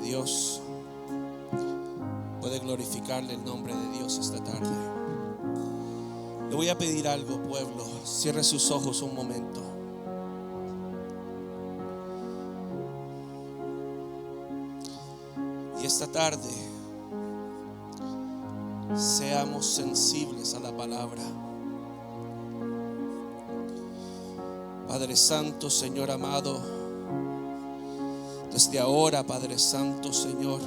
Dios. Puede glorificarle el nombre de Dios esta tarde. Le voy a pedir algo, pueblo. Cierre sus ojos un momento. Y esta tarde seamos sensibles a la palabra. Padre Santo, Señor amado, desde ahora, Padre Santo, Señor,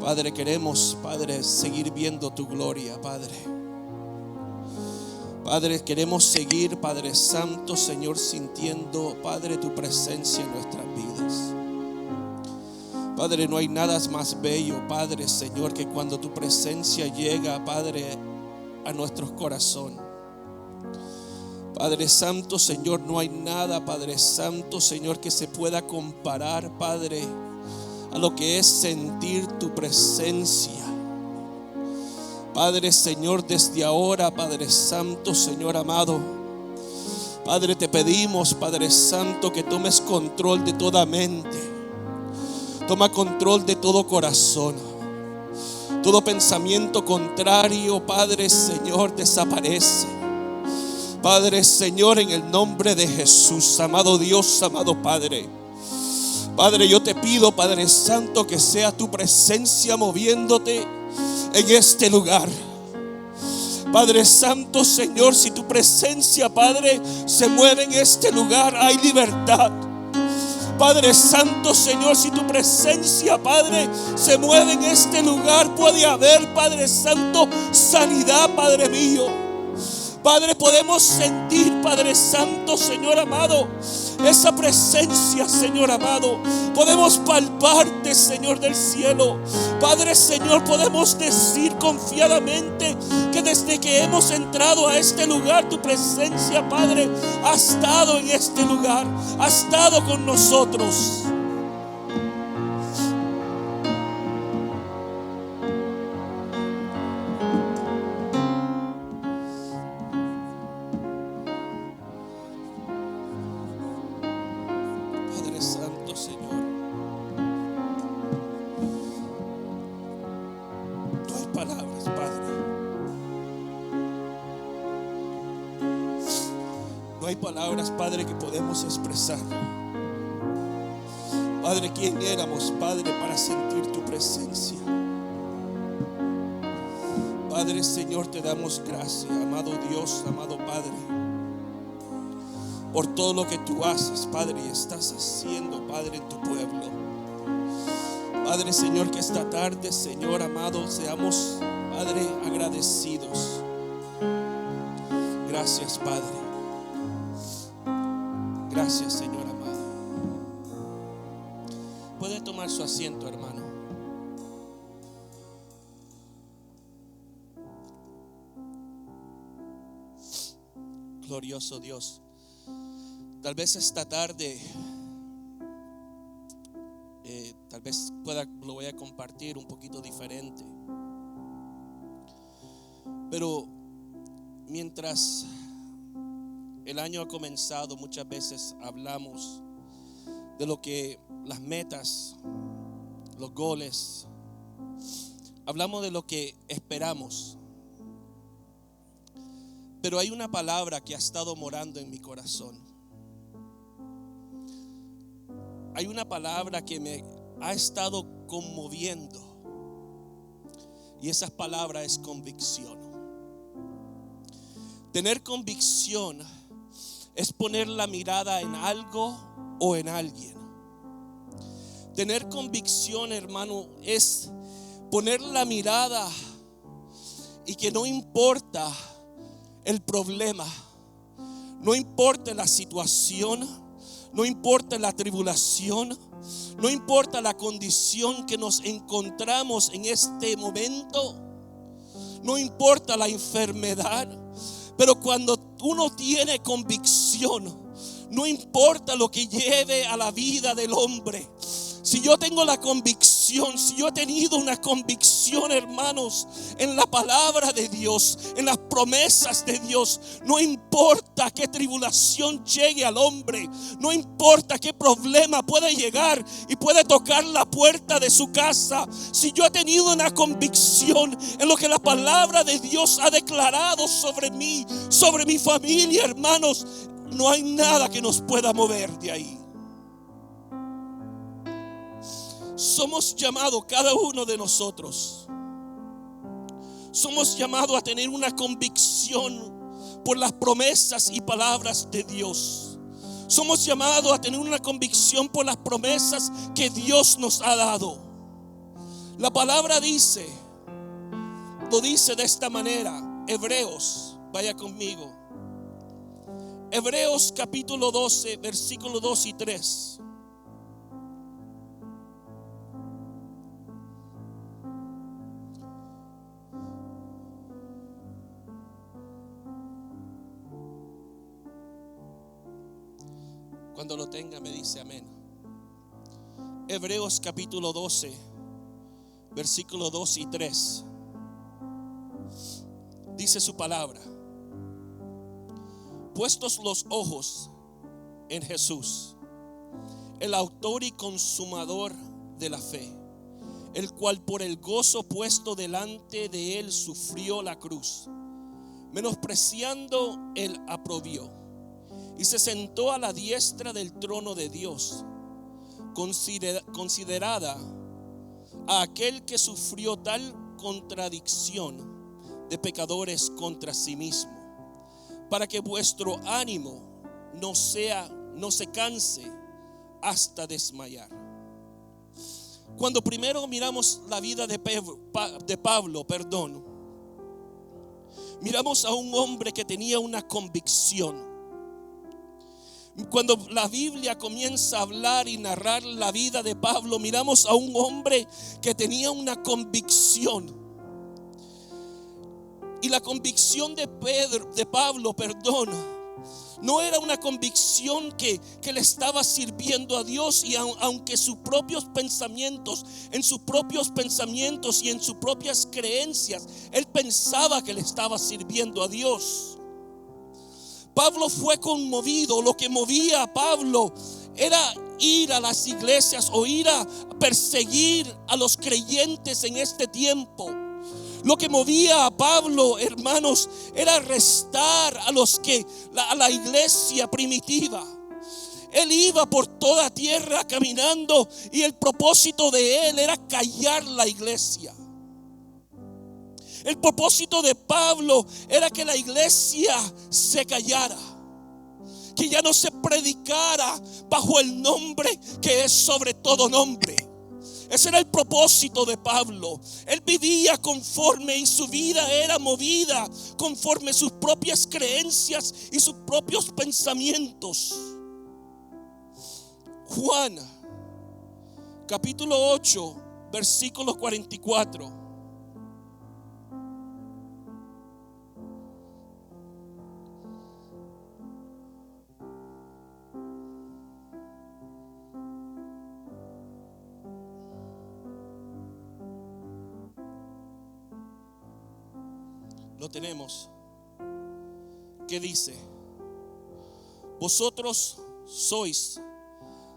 Padre, queremos, Padre, seguir viendo tu gloria, Padre. Padre, queremos seguir, Padre Santo, Señor, sintiendo, Padre, tu presencia en nuestras vidas. Padre, no hay nada más bello, Padre, Señor, que cuando tu presencia llega, Padre, a nuestros corazones. Padre Santo, Señor, no hay nada, Padre Santo, Señor, que se pueda comparar, Padre, a lo que es sentir tu presencia. Padre, Señor, desde ahora, Padre Santo, Señor amado, Padre, te pedimos, Padre Santo, que tomes control de toda mente. Toma control de todo corazón. Todo pensamiento contrario, Padre, Señor, desaparece. Padre, Señor, en el nombre de Jesús, amado Dios, amado Padre. Padre, yo te pido, Padre Santo, que sea tu presencia moviéndote en este lugar. Padre Santo, Señor, si tu presencia, Padre, se mueve en este lugar, hay libertad. Padre Santo, Señor, si tu presencia, Padre, se mueve en este lugar, puede haber, Padre Santo, sanidad, Padre mío. Padre, podemos sentir, Padre Santo, Señor amado, esa presencia, Señor amado. Podemos palparte, Señor del cielo. Padre, Señor, podemos decir confiadamente que desde que hemos entrado a este lugar, tu presencia, Padre, ha estado en este lugar, ha estado con nosotros. Palabras, Padre, que podemos expresar. Padre, ¿quién éramos, Padre, para sentir tu presencia? Padre, Señor, te damos gracias, amado Dios, amado Padre, por todo lo que tú haces, Padre, y estás haciendo, Padre, en tu pueblo. Padre, Señor, que esta tarde, Señor amado, seamos, Padre, agradecidos. Gracias, Padre. Gracias, Señor amado. Puede tomar su asiento, hermano. Glorioso Dios. Tal vez esta tarde, tal vez lo voy a compartir un poquito diferente. Pero mientras el año ha comenzado, muchas veces hablamos de lo que las metas, los goles, hablamos de lo que esperamos. Pero hay una palabra que ha estado morando en mi corazón. Hay una palabra que me ha estado conmoviendo. Y esa palabra es convicción. Tener convicción es poner la mirada en algo o en alguien. Tener convicción, hermano, es poner la mirada y que no importa el problema, no importa la situación, no importa la tribulación, no importa la condición que nos encontramos en este momento, no importa la enfermedad. Pero cuando uno tiene convicción, no importa lo que lleve a la vida del hombre. Si yo tengo la convicción convicción, si yo he tenido una convicción, hermanos, en la palabra de Dios, en las promesas de Dios, no importa qué tribulación llegue al hombre, no importa qué problema puede llegar y puede tocar la puerta de su casa, si yo he tenido una convicción en lo que la palabra de Dios ha declarado sobre mí, sobre mi familia, hermanos, no hay nada que nos pueda mover de ahí. Somos llamados, cada uno de nosotros, somos llamados a tener una convicción por las promesas y palabras de Dios. Somos llamados a tener una convicción por las promesas que Dios nos ha dado. La palabra dice, lo dice de esta manera. Hebreos, vaya conmigo. Hebreos capítulo 12, versículos 2 y 3. Cuando lo tenga me dice amén. Hebreos capítulo 12, versículos 2 y 3. Dice su palabra: puestos los ojos en Jesús, el autor y consumador de la fe, el cual por el gozo puesto delante de él sufrió la cruz, menospreciando el oprobio, y se sentó a la diestra del trono de Dios. Considerada a aquel que sufrió tal contradicción de pecadores contra sí mismo, para que vuestro ánimo no se canse hasta desmayar. Cuando primero miramos la vida de Pablo, miramos a un hombre que tenía una convicción. Cuando la Biblia comienza a hablar y narrar la vida de Pablo, miramos a un hombre que tenía una convicción. Y la convicción de Pablo, no era una convicción que le estaba sirviendo a Dios. Y aunque en sus propios pensamientos y en sus propias creencias, él pensaba que le estaba sirviendo a Dios, Pablo fue conmovido. Lo que movía a Pablo era ir a las iglesias o ir a perseguir a los creyentes en este tiempo. Lo que movía a Pablo, hermanos, era arrestar a la iglesia primitiva. Él iba por toda tierra caminando y el propósito de él era callar la iglesia. El propósito de Pablo era que la iglesia se callara, que ya no se predicara bajo el nombre que es sobre todo nombre. Ese era el propósito de Pablo. Él vivía conforme y su vida era movida conforme sus propias creencias y sus propios pensamientos. Juan capítulo 8, versículo 44. Lo tenemos. ¿Qué dice? Vosotros sois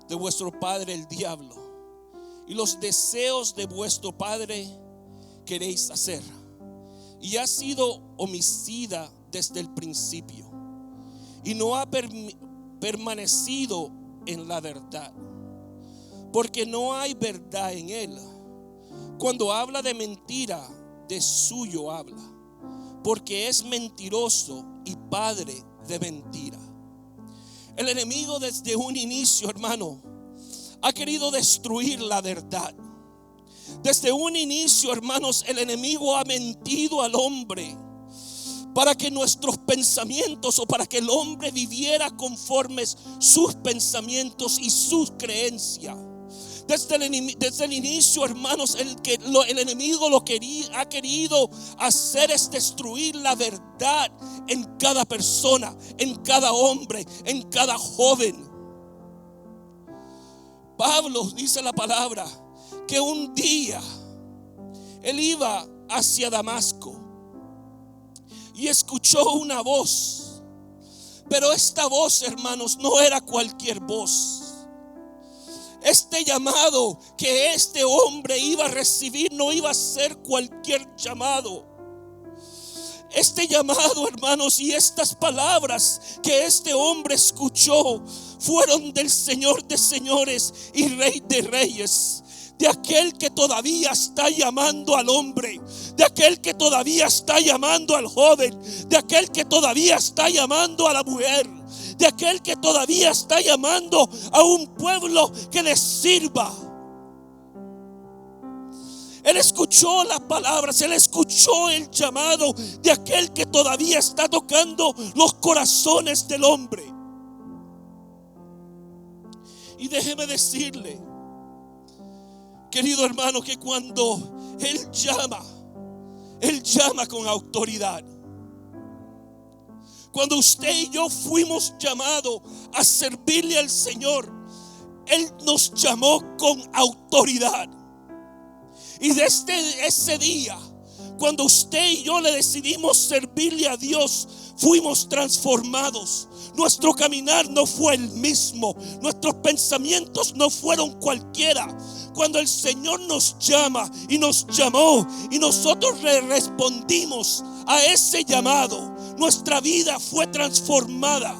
de vuestro padre el diablo, y los deseos de vuestro padre queréis hacer, y ha sido homicida desde el principio, y no ha permanecido en la verdad, porque no hay verdad en él. Cuando habla de mentira, de suyo habla, porque es mentiroso y padre de mentira. El enemigo desde un inicio, hermano, ha querido destruir la verdad. Desde un inicio, hermanos, el enemigo ha mentido al hombre para que nuestros pensamientos, o para que el hombre viviera conforme sus pensamientos y sus creencias. Desde el inicio, hermanos, el enemigo ha querido hacer es destruir la verdad en cada persona, en cada hombre, en cada joven. Pablo dice la palabra que un día él iba hacia Damasco y escuchó una voz. Pero esta voz, hermanos, no era cualquier voz. Este llamado que este hombre iba a recibir no iba a ser cualquier llamado. Este llamado, hermanos, y estas palabras que este hombre escuchó fueron del Señor de señores y Rey de reyes. De aquel que todavía está llamando al hombre, de aquel que todavía está llamando al joven, de aquel que todavía está llamando a la mujer, de aquel que todavía está llamando a un pueblo que les sirva. Él escuchó las palabras, él escuchó el llamado de aquel que todavía está tocando los corazones del hombre. Y déjeme decirle, querido hermano, que cuando Él llama con autoridad. Cuando usted y yo fuimos llamados a servirle al Señor, Él nos llamó con autoridad. Y desde ese día, cuando usted y yo le decidimos servirle a Dios, fuimos transformados. Nuestro caminar no fue el mismo, nuestros pensamientos no fueron cualquiera. Cuando el Señor nos llama y nos llamó y nosotros le respondimos a ese llamado, nuestra vida fue transformada.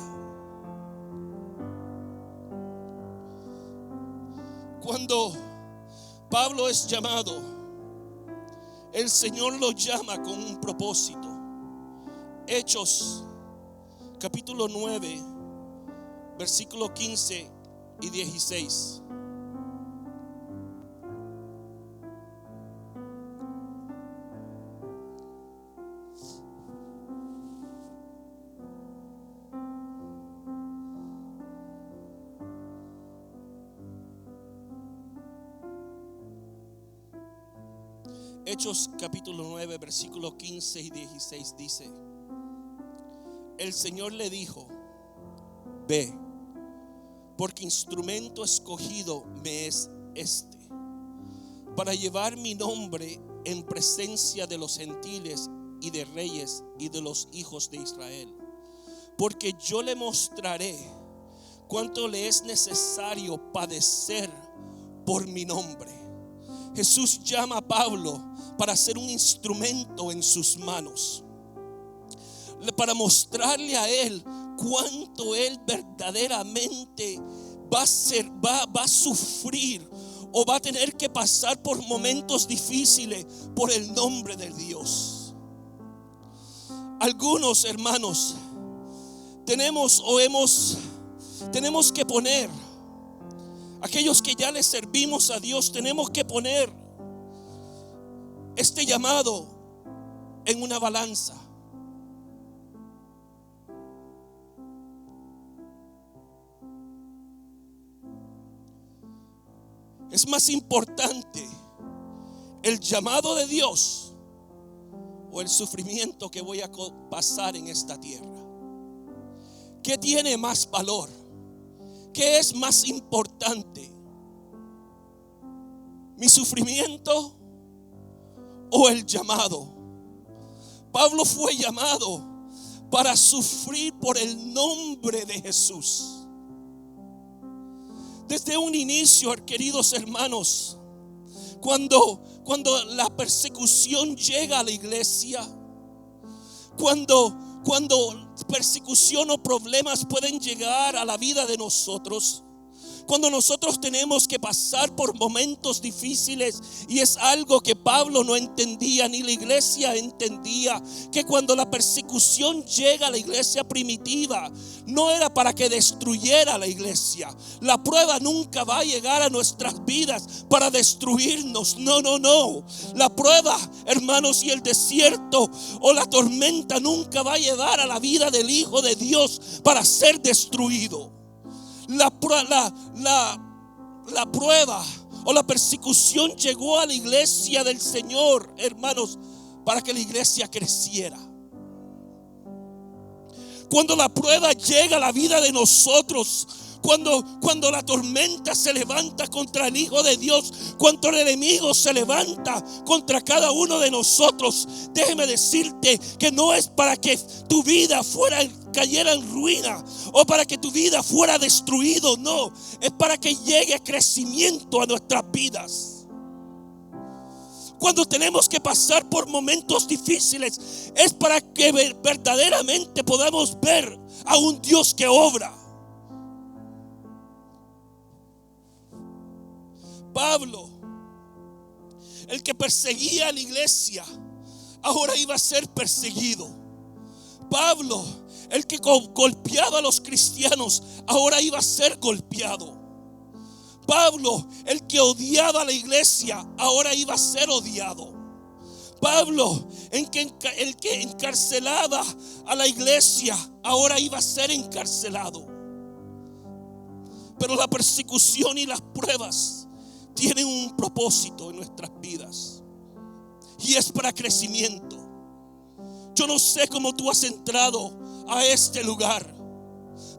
Cuando Pablo es llamado, el Señor lo llama con un propósito. Hechos capítulo 9, versículo 15 y 16. Hechos capítulo 9, versículo 15 y 16 dice: el Señor le dijo: ve, porque instrumento escogido me es este, para llevar mi nombre en presencia de los gentiles y de reyes y de los hijos de Israel. Porque yo le mostraré cuánto le es necesario padecer por mi nombre. Jesús llama a Pablo para ser un instrumento en sus manos, para mostrarle a él cuánto él verdaderamente va a sufrir o va a tener que pasar por momentos difíciles por el nombre de Dios. Algunos hermanos tenemos que poner, aquellos que ya le servimos a Dios, tenemos que poner este llamado en una balanza. Es más importante el llamado de Dios o el sufrimiento que voy a pasar en esta tierra. ¿Qué tiene más valor? ¿Qué es más importante? ¿Mi sufrimiento o el llamado? Pablo fue llamado para sufrir por el nombre de Jesús. Desde un inicio, queridos hermanos, cuando la persecución llega a la iglesia, cuando persecución o problemas pueden llegar a la vida de nosotros, cuando nosotros tenemos que pasar por momentos difíciles, y es algo que Pablo no entendía ni la iglesia entendía, que cuando la persecución llega a la iglesia primitiva no era para que destruyera la iglesia. La prueba nunca va a llegar a nuestras vidas para destruirnos. No. La prueba, hermanos, y el desierto o la tormenta nunca va a llegar a la vida del Hijo de Dios para ser destruido. La prueba o la persecución llegó a la iglesia del Señor, hermanos, para que la iglesia creciera. Cuando la prueba llega a la vida de nosotros, Cuando la tormenta se levanta contra el Hijo de Dios, cuando el enemigo se levanta contra cada uno de nosotros, déjeme decirte que no es para que tu vida cayera en ruina o para que tu vida fuera destruido, no, es para que llegue crecimiento a nuestras vidas. Cuando tenemos que pasar por momentos difíciles, es para que verdaderamente podamos ver a un Dios que obra. Pablo, el que perseguía a la iglesia, ahora iba a ser perseguido. Pablo, el que golpeaba a los cristianos, ahora iba a ser golpeado. Pablo, el que odiaba a la iglesia, ahora iba a ser odiado. Pablo, el que encarcelaba a la iglesia, ahora iba a ser encarcelado. Pero la persecución y las pruebas tienen un propósito en nuestras vidas, y es para crecimiento. Yo no sé cómo tú has entrado a este lugar,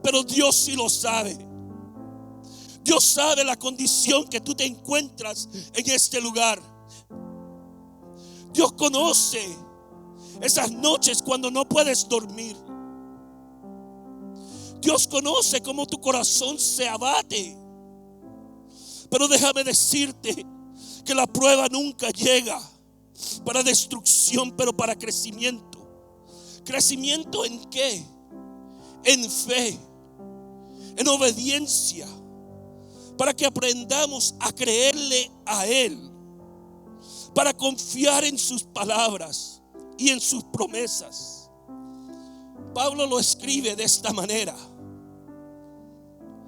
pero Dios sí lo sabe. Dios sabe la condición que tú te encuentras en este lugar. Dios conoce esas noches cuando no puedes dormir. Dios conoce cómo tu corazón se abate. Pero déjame decirte que la prueba nunca llega para destrucción, pero para crecimiento. ¿Crecimiento en qué? En fe, en obediencia, para que aprendamos a creerle a Él, para confiar en sus palabras y en sus promesas. Pablo lo escribe de esta manera.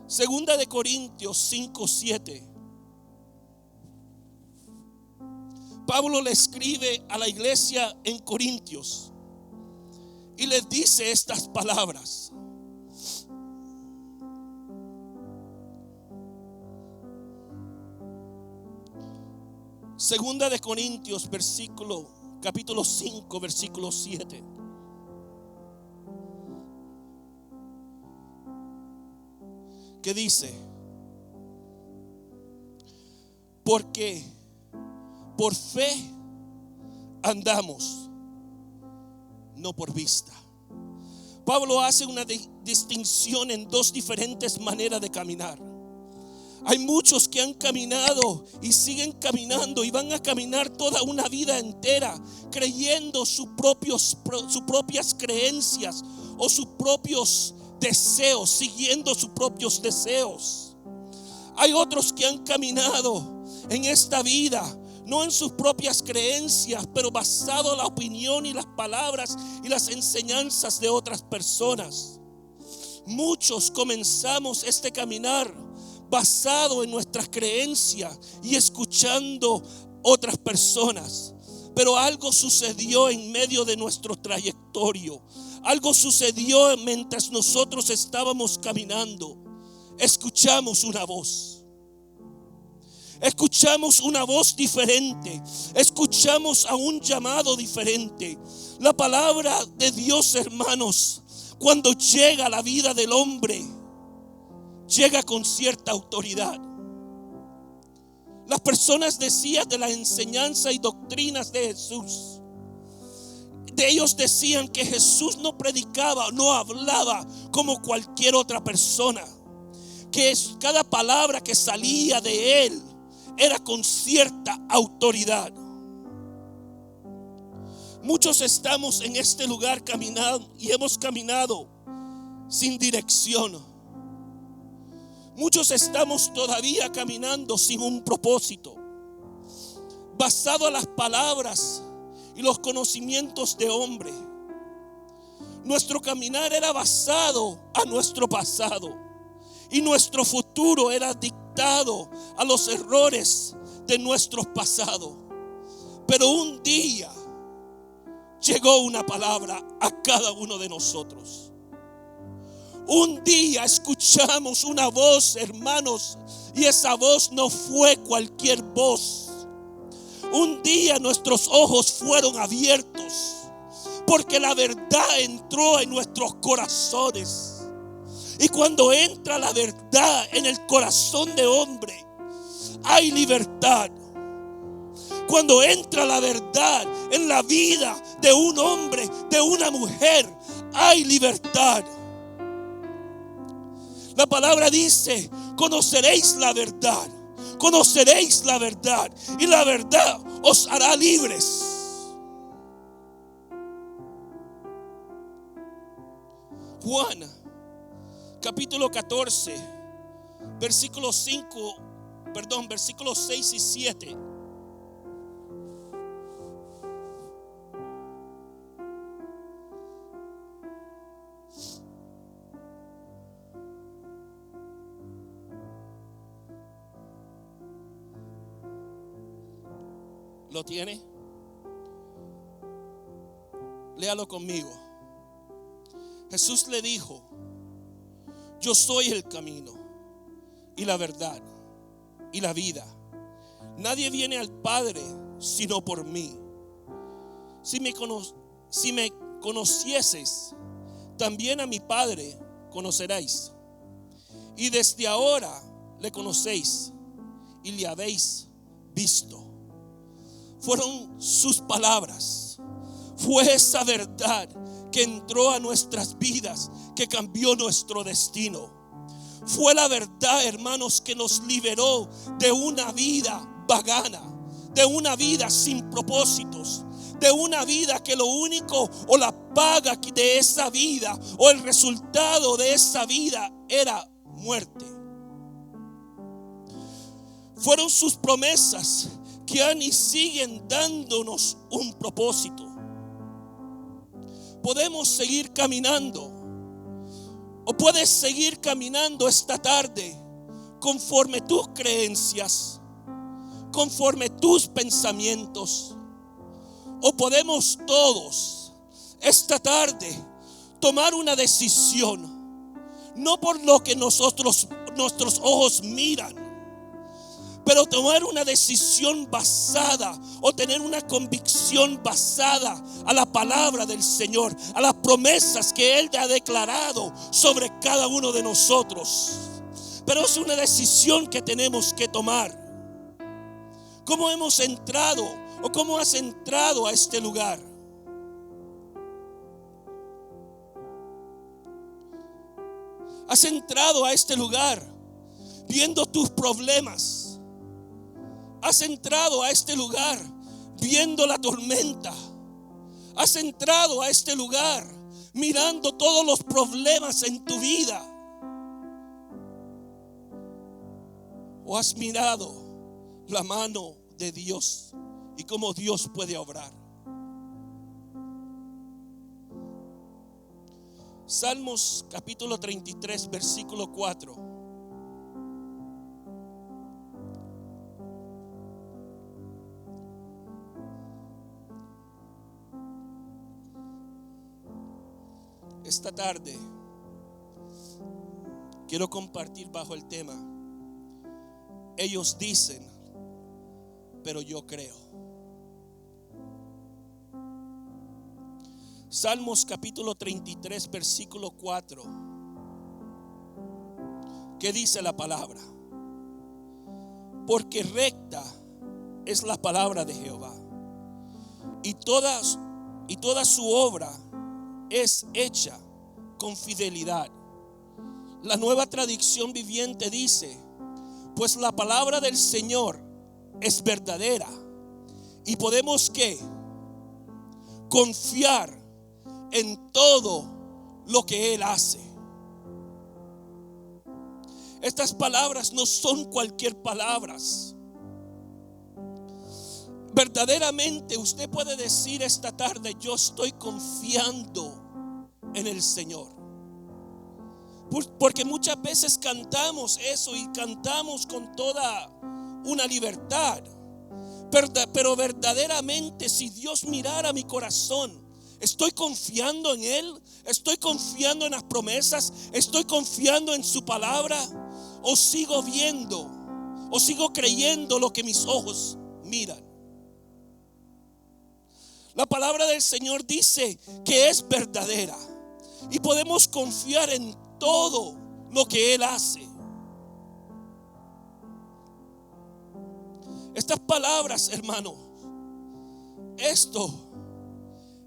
Segunda de Corintios 5:7. Pablo le escribe a la iglesia en Corintios y les dice estas palabras. Segunda de Corintios capítulo 5, versículo 7. ¿Qué dice? Porque por fe andamos, no por vista. Pablo hace una distinción en dos diferentes maneras de caminar. Hay muchos que han caminado y siguen caminando y van a caminar toda una vida entera creyendo sus propias creencias o sus propios deseos, siguiendo sus propios deseos. Hay otros que han caminado en esta vida no en sus propias creencias, pero basado en la opinión y las palabras y las enseñanzas de otras personas. Muchos comenzamos este caminar basado en nuestras creencias y escuchando otras personas. Pero algo sucedió en medio de nuestro trayectorio. Algo sucedió mientras nosotros estábamos caminando. Escuchamos una voz. Escuchamos una voz diferente. Escuchamos a un llamado diferente. La palabra de Dios, hermanos, cuando llega a la vida del hombre, llega con cierta autoridad. Las personas decían de la enseñanza y doctrinas de Jesús. De ellos decían que Jesús no predicaba, no hablaba como cualquier otra persona. Que cada palabra que salía de él era con cierta autoridad. Muchos estamos en este lugar caminando y hemos caminado sin dirección. Muchos estamos todavía caminando sin un propósito, basado a las palabras y los conocimientos de hombre. Nuestro caminar era basado a nuestro pasado y nuestro futuro era dictado a los errores de nuestro pasado. Pero un día llegó una palabra a cada uno de nosotros. Un día escuchamos una voz, hermanos, y esa voz no fue cualquier voz. Un día nuestros ojos fueron abiertos porque la verdad entró en nuestros corazones. Y cuando entra la verdad en el corazón de hombre, hay libertad. Cuando entra la verdad en la vida de un hombre, de una mujer, hay libertad. La palabra dice: conoceréis la verdad, conoceréis la verdad, y la verdad os hará libres. Juan capítulo 14, versículos 6 y 7. ¿Lo tiene? Léalo conmigo. Jesús le dijo: yo soy el camino y la verdad y la vida. Nadie viene al Padre sino por mí. Si me conocieseis, también a mi Padre conoceréis. Y desde ahora le conocéis y le habéis visto. Fueron sus palabras. Fue esa verdad que entró a nuestras vidas, que cambió nuestro destino. Fue la verdad, hermanos, que nos liberó de una vida vagana, de una vida sin propósitos, de una vida que lo único, o la paga de esa vida, o el resultado de esa vida, era muerte. Fueron sus promesas que han y siguen dándonos un propósito. Podemos seguir caminando, o puedes seguir caminando esta tarde conforme tus creencias, conforme tus pensamientos, o podemos todos esta tarde tomar una decisión, no por lo que nuestros ojos miran, pero tomar una decisión basada, o tener una convicción basada a la palabra del Señor, a las promesas que Él ha declarado sobre cada uno de nosotros. Pero es una decisión que tenemos que tomar. ¿Cómo hemos entrado, o cómo has entrado a este lugar? Has entrado a este lugar viendo tus problemas. Has entrado a este lugar viendo la tormenta. Has entrado a este lugar mirando todos los problemas en tu vida. ¿O has mirado la mano de Dios y cómo Dios puede obrar? Salmos capítulo 33, versículo 4. Esta tarde quiero compartir bajo el tema: ellos dicen, pero yo creo. Salmos capítulo 33, versículo 4. ¿Qué dice la palabra? Porque recta es la palabra de Jehová, y toda su obra es hecha con fidelidad. La Nueva Traducción Viviente dice: pues la palabra del Señor es verdadera, y podemos ¿qué? Confiar en todo lo que Él hace. Estas palabras no son cualquier palabras. Verdaderamente usted puede decir esta tarde: yo estoy confiando en el Señor. Porque muchas veces cantamos eso, y cantamos con toda una libertad. Pero verdaderamente, si Dios mirara mi corazón, ¿estoy confiando en Él? ¿Estoy confiando en las promesas? ¿Estoy confiando en su palabra? ¿O sigo viendo, o sigo creyendo lo que mis ojos miran? La palabra del Señor dice que es verdadera, y podemos confiar en todo lo que Él hace. Estas palabras, hermano,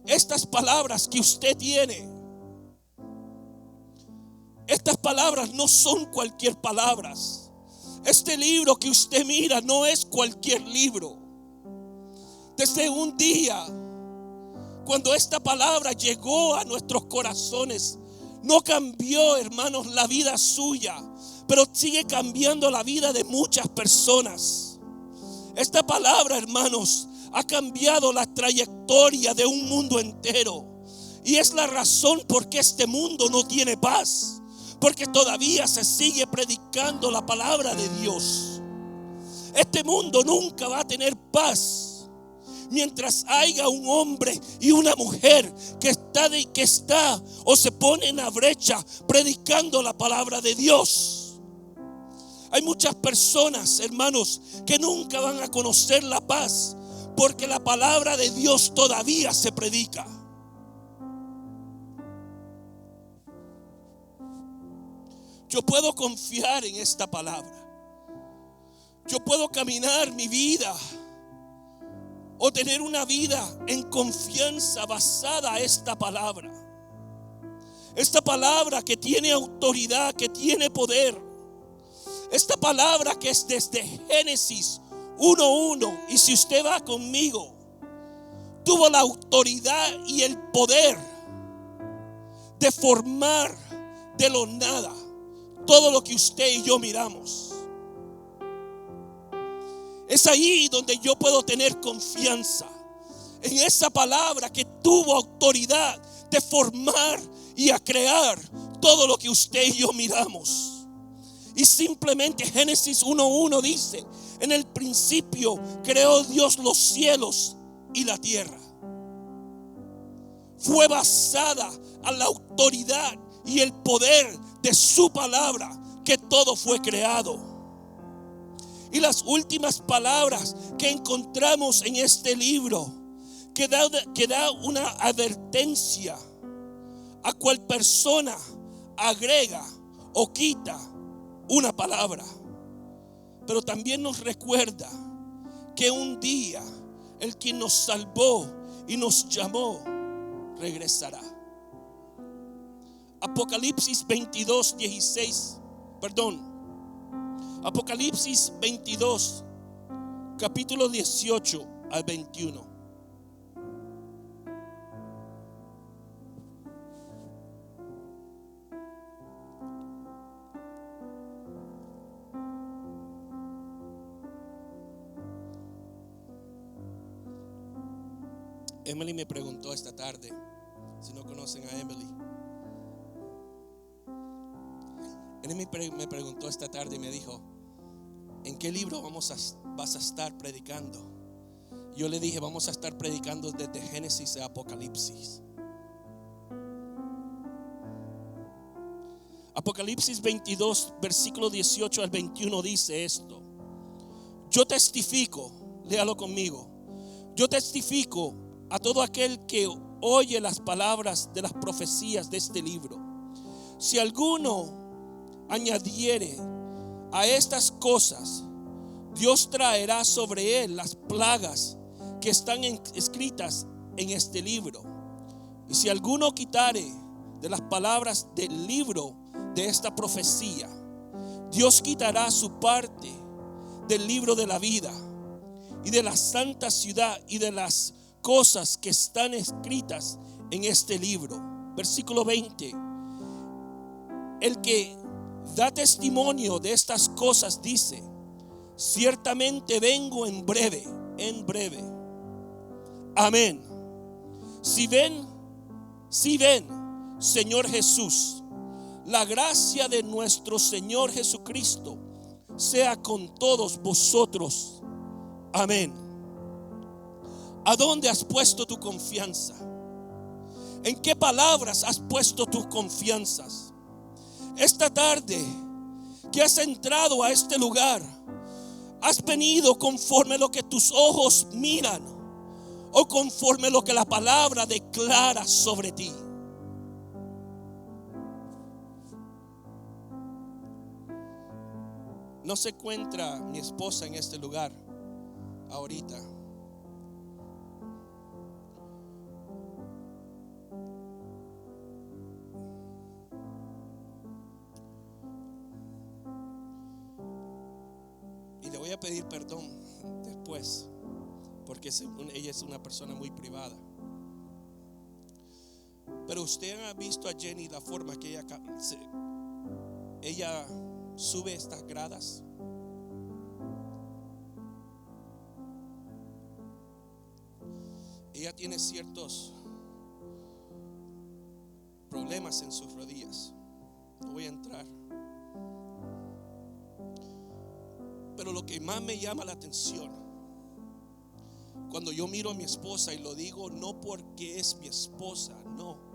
estas palabras que usted tiene, estas palabras no son cualquier palabras. Este libro que usted mira no es cualquier libro. Desde un día, cuando esta palabra llegó a nuestros corazones, no cambió, hermanos, la vida suya, pero sigue cambiando la vida de muchas personas. Esta palabra, hermanos, ha cambiado la trayectoria de un mundo entero. Y es la razón por qué este mundo no tiene paz, porque todavía se sigue predicando la palabra de Dios. Este mundo nunca va a tener paz mientras haya un hombre y una mujer que está o se pone en la brecha predicando la palabra de Dios. Hay muchas personas, hermanos, que nunca van a conocer la paz porque la palabra de Dios todavía se predica. Yo puedo confiar en esta palabra. Yo puedo caminar mi vida o tener una vida en confianza basada a esta palabra. Esta palabra que tiene autoridad, que tiene poder. Esta palabra que es desde Génesis 1:1. Y si usted va conmigo, tuvo la autoridad y el poder de formar de lo nada todo lo que usted y yo miramos. Es ahí donde yo puedo tener confianza en esa palabra que tuvo autoridad de formar y a crear todo lo que usted y yo miramos. Y simplemente Génesis 1:1 dice: en el principio creó Dios los cielos y la tierra. Fue basada a la autoridad y el poder de su palabra que todo fue creado. Y las últimas palabras que encontramos en este libro que da una advertencia a cual persona agrega o quita una palabra, pero también nos recuerda que un día el quien nos salvó y nos llamó regresará. Apocalipsis 22, capítulo 18 al 21. Emily me preguntó esta tarde, si no conocen a Emily, me preguntó esta tarde y me dijo: ¿en qué libro vas a estar predicando? Yo le dije: vamos a estar predicando desde Génesis a Apocalipsis. Apocalipsis 22, versículo 18 al 21 dice esto: yo testifico, léalo conmigo, yo testifico a todo aquel que oye las palabras de las profecías de este libro. Si alguno añadiere a estas cosas, Dios traerá sobre él las plagas que están escritas en este libro. Y si alguno quitare de las palabras del libro de esta profecía, Dios quitará su parte del libro de la vida y de la santa ciudad y de las cosas que están escritas en este libro. Versículo 20: el que da testimonio de estas cosas dice: ciertamente vengo en breve. Amén. Si ven, Señor Jesús, la gracia de nuestro Señor Jesucristo sea con todos vosotros. Amén. ¿A dónde has puesto tu confianza? ¿En qué palabras has puesto tus confianzas? Esta tarde que has entrado a este lugar, ¿has venido conforme lo que tus ojos miran o conforme lo que la palabra declara sobre ti? No se encuentra mi esposa en este lugar ahorita. Y le voy a pedir perdón después, porque ella es una persona muy privada. Pero usted ha visto a Jenny la forma que ella sube estas gradas. Ella tiene ciertos problemas en sus rodillas. No voy a entrar. Pero lo que más me llama la atención, cuando yo miro a mi esposa, y lo digo no porque es mi esposa, no,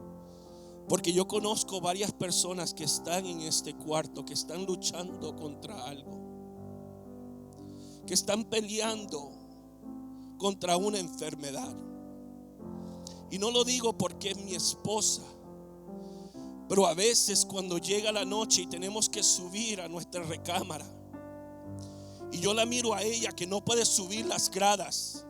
porque yo conozco varias personas que están en este cuarto, que están luchando contra algo, que están peleando contra una enfermedad. Y no lo digo porque es mi esposa, pero a veces cuando llega la noche y tenemos que subir a nuestra recámara, y yo la miro a ella que no puede subir las gradas,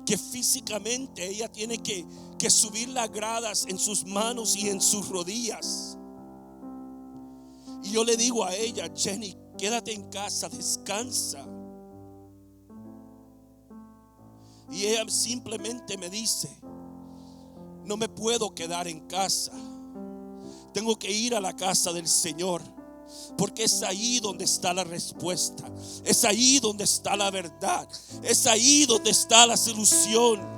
que físicamente ella tiene que subir las gradas en sus manos y en sus rodillas. Y yo le digo a ella: Jenny, quédate en casa, descansa. Y ella simplemente me dice: no me puedo quedar en casa, tengo que ir a la casa del Señor, porque es ahí donde está la respuesta, es ahí donde está la verdad, es ahí donde está la solución.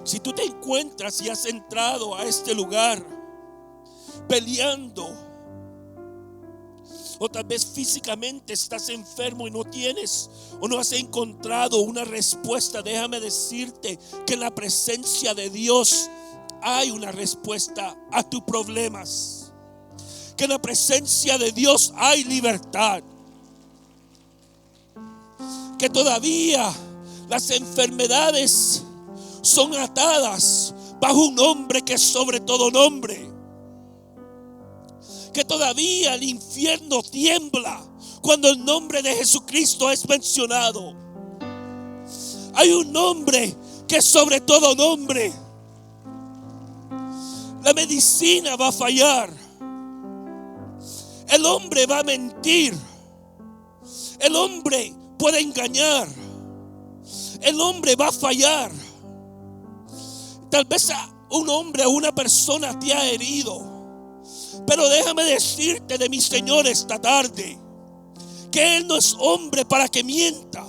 Si tú te encuentras y has entrado a este lugar peleando, o tal vez físicamente estás enfermo y no tienes o no has encontrado una respuesta, déjame decirte que en la presencia de Dios hay una respuesta a tus problemas, que en la presencia de Dios hay libertad, que todavía las enfermedades son atadas bajo un nombre que es sobre todo nombre, que todavía el infierno tiembla cuando el nombre de Jesucristo es mencionado. Hay un nombre que es sobre todo nombre. La medicina va a fallar, el hombre va a mentir, el hombre puede engañar, el hombre va a fallar. Tal vez un hombre o una persona te ha herido, pero déjame decirte de mi Señor esta tarde que Él no es hombre para que mienta.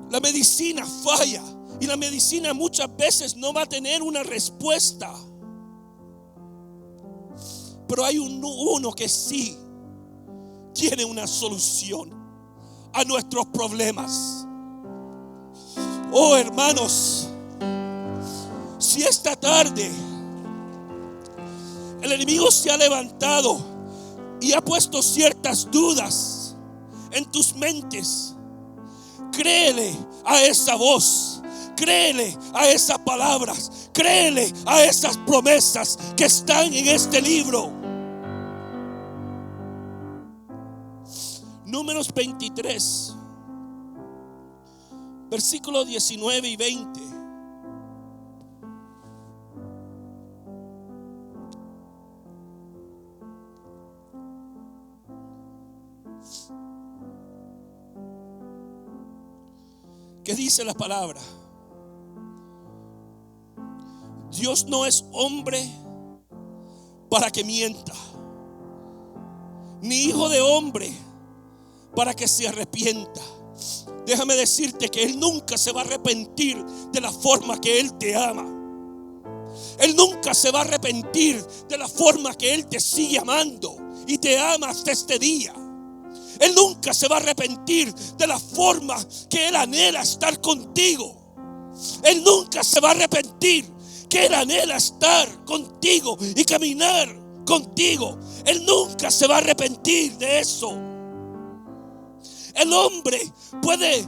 La medicina falla y la medicina muchas veces no va a tener una respuesta, pero hay uno que sí tiene una solución a nuestros problemas. Oh, hermanos, si esta tarde el enemigo se ha levantado y ha puesto ciertas dudas en tus mentes, créele a esa voz, créele a esas palabras, créele a esas promesas que están en este libro. Números 23, versículos 19 y 20. ¿Qué dice la palabra? Dios no es hombre para que mienta, ni hijo de hombre para que se arrepienta. Déjame decirte que Él nunca se va a arrepentir de la forma que Él te ama. Él nunca se va a arrepentir de la forma que Él te sigue amando y te ama hasta este día. Él nunca se va a arrepentir de la forma que Él anhela estar contigo. Él nunca se va a arrepentir que Él anhela estar contigo y caminar contigo. Él nunca se va a arrepentir de eso. El hombre puede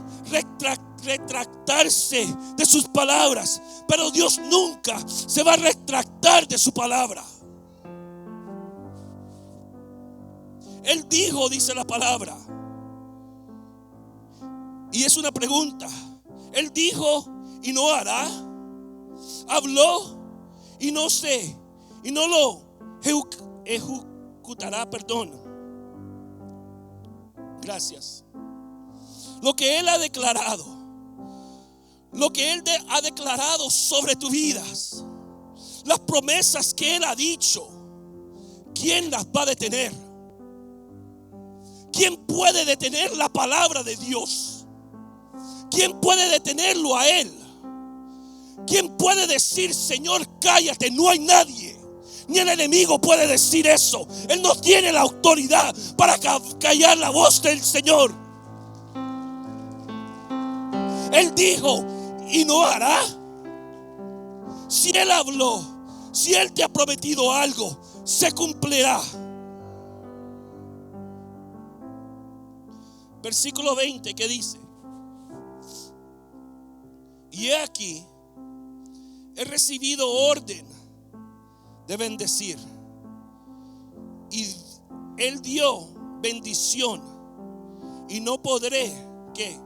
retractarse de sus palabras, pero Dios nunca se va a retractar de su palabra. Él dijo, dice la palabra, y es una pregunta. Él dijo y no hará. Habló y no sé, y no lo ejecutará, perdón. Gracias. Lo que Él ha declarado, lo que Él ha declarado sobre tus vidas, las promesas que Él ha dicho, ¿quién las va a detener? ¿Quién puede detener la palabra de Dios? ¿Quién puede detenerlo a Él? ¿Quién puede decir, Señor, cállate? No hay nadie. Ni el enemigo puede decir eso. Él no tiene la autoridad para callar la voz del Señor. Él dijo y no hará. Si Él habló, si Él te ha prometido algo, se cumplirá. Versículo 20, que dice: y he aquí, he recibido orden de bendecir, y Él dio bendición, y no podré, ¿qué?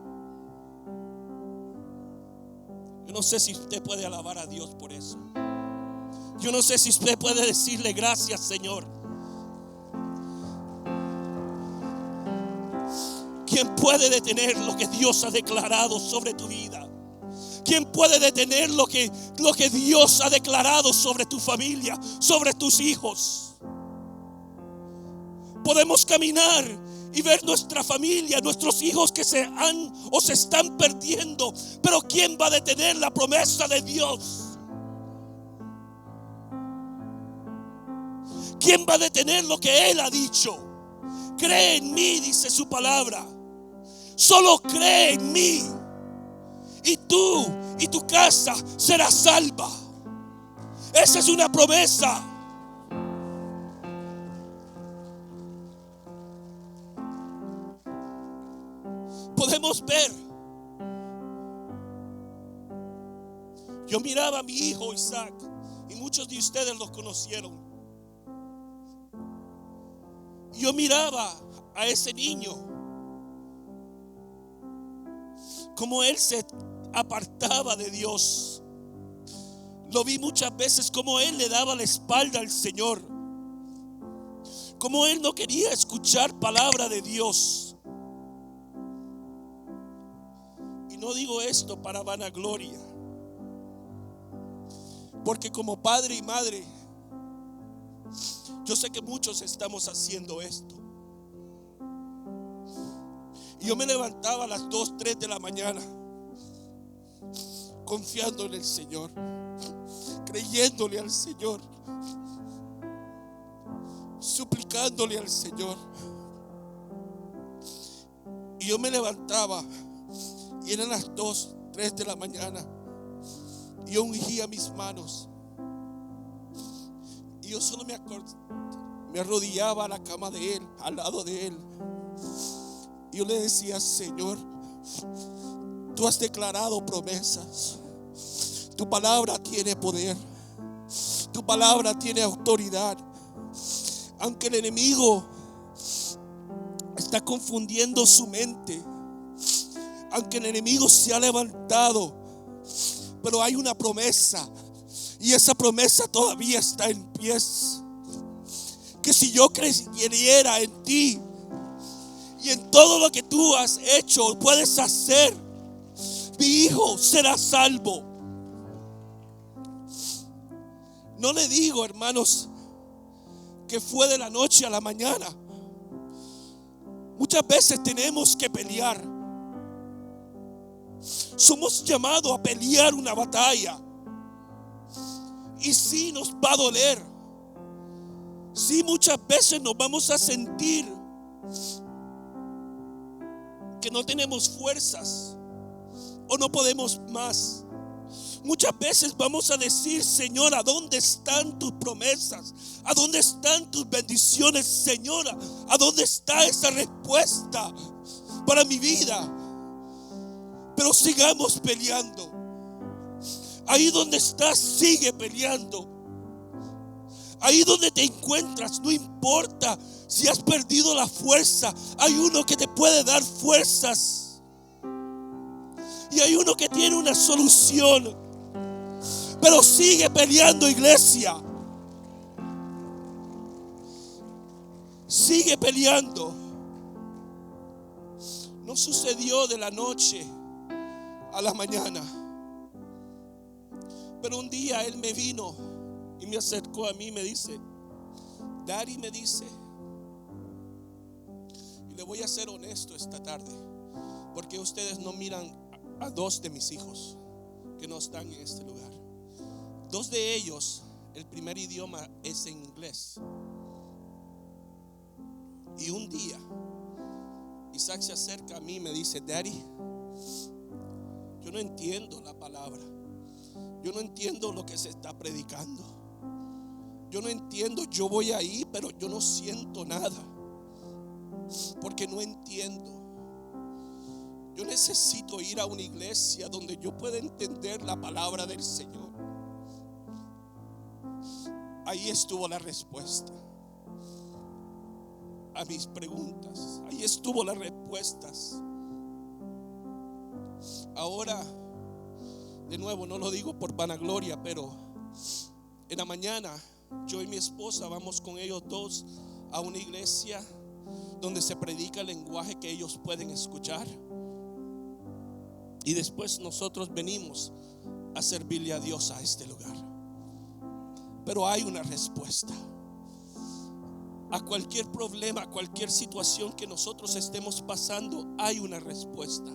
Yo no sé si usted puede alabar a Dios por eso. Yo no sé si usted puede decirle gracias, Señor. ¿Quién puede detener lo que Dios ha declarado sobre tu vida? ¿Quién puede detener lo que Dios ha declarado sobre tu familia, sobre tus hijos? Podemos caminar y ver nuestra familia, nuestros hijos que se están perdiendo, pero ¿quién va a detener la promesa de Dios? ¿Quién va a detener lo que Él ha dicho? Cree en mí, dice su palabra. Solo cree en mí, y tú y tu casa será salva. Esa es una promesa. Podemos ver. Yo miraba a mi hijo Isaac, y muchos de ustedes lo conocieron. Yo miraba a ese niño, como él se apartaba de Dios. Lo vi muchas veces como él le daba la espalda al Señor, como él no quería escuchar palabra de Dios. Y no digo esto para vanagloria, porque como padre y madre, yo sé que muchos estamos haciendo esto. Y yo me levantaba a las 2, 3 de la mañana, confiando en el Señor, creyéndole al Señor, suplicándole al Señor. Y yo me levantaba y eran las 2, 3 de la mañana, y yo ungía mis manos, y yo solo me arrodillaba a la cama de Él, al lado de Él. Y yo le decía: Señor, tú has declarado promesas. Tu palabra tiene poder. Tu palabra tiene autoridad. Aunque el enemigo está confundiendo su mente, aunque el enemigo se ha levantado, pero hay una promesa, y esa promesa todavía está en pie. Que si yo creyera en ti y en todo lo que tú has hecho, puedes hacer, mi hijo será salvo. No le digo, hermanos, que fue de la noche a la mañana. Muchas veces tenemos que pelear. Somos llamados a pelear una batalla. Y sí nos va a doler. Sí, muchas veces nos vamos a sentir que no tenemos fuerzas o no podemos más. Muchas veces vamos a decir: Señor, ¿a dónde están tus promesas? ¿A dónde están tus bendiciones, Señora? ¿A dónde está esa respuesta para mi vida? pero sigamos peleando. Ahí donde estás, sigue peleando. Ahí donde te encuentras, no importa si has perdido la fuerza, hay uno que te puede dar fuerzas. Y hay uno que tiene una solución. Pero sigue peleando, iglesia. Sigue peleando. No sucedió de la noche a la mañana. Pero un día él me vino y me acercó a mí y me dice: Daddy, me dice, y le voy a ser honesto esta tarde, porque ustedes no miran a dos de mis hijos que no están en este lugar. Dos de ellos, el primer idioma es en inglés. Y un día Isaac se acerca a mí y me dice: Daddy, yo no entiendo la palabra. Yo no entiendo lo que se está predicando. Yo no entiendo, yo voy ahí, pero yo no siento nada. Porque no entiendo. Yo necesito ir a una iglesia donde yo pueda entender la palabra del Señor. Ahí estuvo la respuesta a mis preguntas. Ahí estuvo las respuestas. Ahora, de nuevo, no lo digo por vanagloria, pero en la mañana yo y mi esposa vamos con ellos dos a una iglesia donde se predica el lenguaje que ellos pueden escuchar. Y después nosotros venimos a servirle a Dios a este lugar. Pero hay una respuesta a cualquier problema, a cualquier situación que nosotros estemos pasando. Hay una respuesta.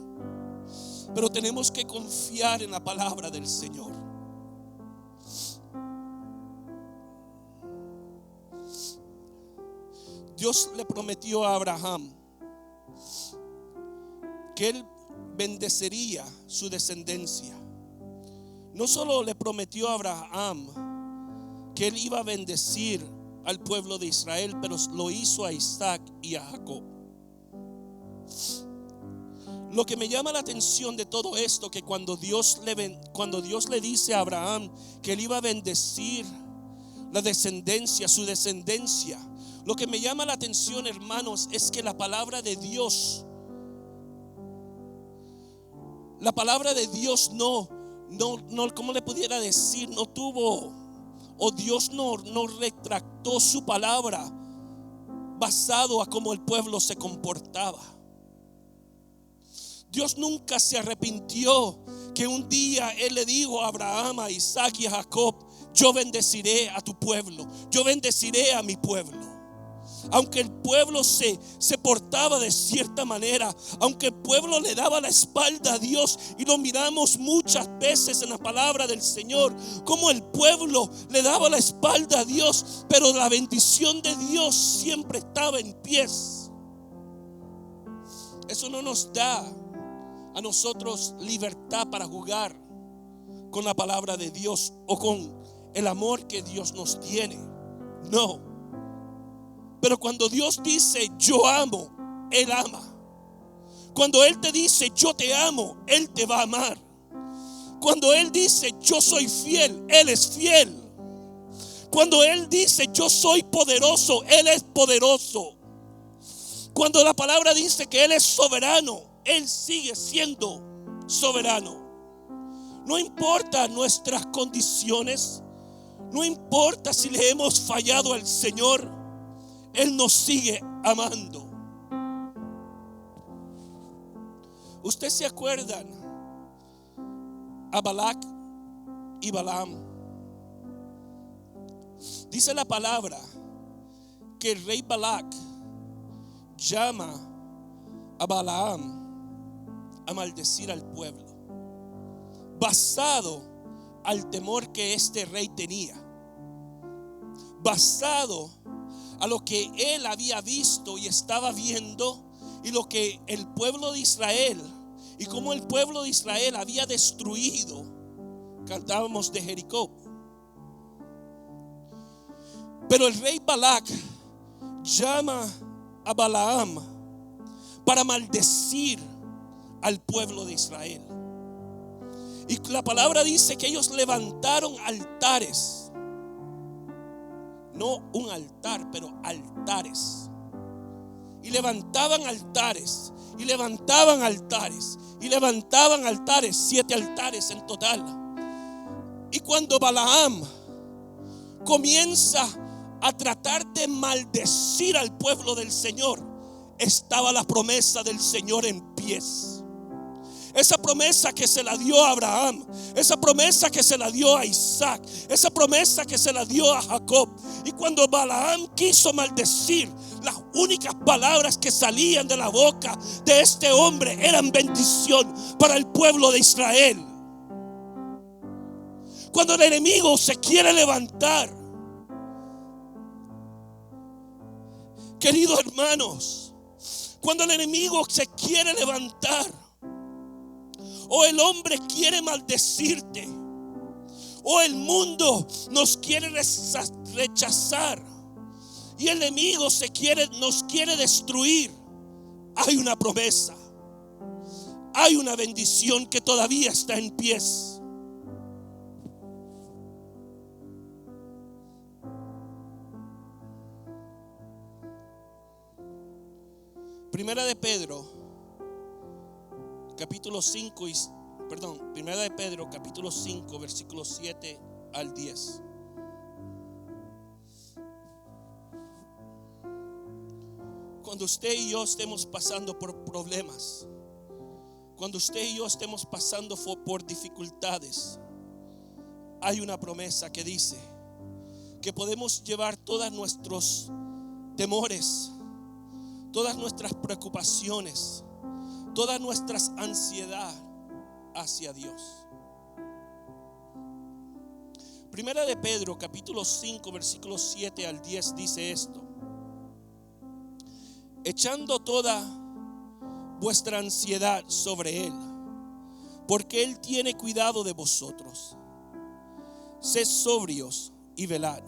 Pero tenemos que confiar en la palabra del Señor. Dios le prometió a Abraham que él bendeciría su descendencia. No solo le prometió a Abraham que él iba a bendecir al pueblo de Israel, pero lo hizo a Isaac y a Jacob. Lo que me llama la atención de todo esto, que cuando Dios le dice a Abraham que él iba a bendecir la descendencia, su descendencia, lo que me llama la atención, hermanos, es que la palabra de Dios no, ¿cómo le pudiera decir? No tuvo, o Dios no retractó su palabra basado a cómo el pueblo se comportaba. Dios nunca se arrepintió que un día Él le dijo a Abraham, a Isaac y a Jacob: yo bendeciré a tu pueblo, yo bendeciré a mi pueblo. Aunque el pueblo se portaba de cierta manera, aunque el pueblo le daba la espalda a Dios, y lo miramos muchas veces en la palabra del Señor, como el pueblo le daba la espalda a Dios, pero la bendición de Dios siempre estaba en pies. Eso no nos da a nosotros libertad para jugar con la palabra de Dios o con el amor que Dios nos tiene. No. Pero cuando Dios dice yo amo, Él ama. Cuando Él te dice yo te amo, Él te va a amar. Cuando Él dice yo soy fiel, Él es fiel. Cuando Él dice yo soy poderoso, Él es poderoso. Cuando la palabra dice que Él es soberano, Él sigue siendo soberano. No importa nuestras condiciones, no importa si le hemos fallado al Señor, Él nos sigue amando. ¿Ustedes se acuerdan a Balac y Balaam? Dice la palabra que el rey Balac llama a Balaam a maldecir al pueblo, basado al temor que este rey tenía, basado a lo que él había visto y estaba viendo, y lo que el pueblo de Israel, y cómo el pueblo de Israel había destruido. Cantábamos de Jericó. Pero el rey Balac llama a Balaam para maldecir al pueblo de Israel. Y la palabra dice que ellos levantaron altares. No un altar, pero altares. Y levantaban altares. Y levantaban altares. Y levantaban altares. 7 altares en total. Y cuando Balaam comienza a tratar de maldecir al pueblo del Señor, estaba la promesa del Señor en pies. Esa promesa que se la dio a Abraham, esa promesa que se la dio a Isaac, esa promesa que se la dio a Jacob. Y cuando Balaam quiso maldecir, las únicas palabras que salían de la boca de este hombre eran bendición para el pueblo de Israel. Cuando el enemigo se quiere levantar, queridos hermanos, cuando el enemigo se quiere levantar, o el hombre quiere maldecirte, o el mundo nos quiere rechazar, y el enemigo nos quiere destruir, hay una promesa, hay una bendición que todavía está en pies. Primera de Pedro, capítulo 5, Primera de Pedro, capítulo 5, versículos 7 al 10. Cuando usted y yo estemos pasando por problemas, cuando usted y yo estemos pasando por dificultades, hay una promesa que dice que podemos llevar todos nuestros temores, todas nuestras preocupaciones, toda nuestra ansiedad hacia Dios. Primera de Pedro, capítulo 5, versículos 7 al 10 dice esto: echando toda vuestra ansiedad sobre Él, porque Él tiene cuidado de vosotros. Sed sobrios y velad,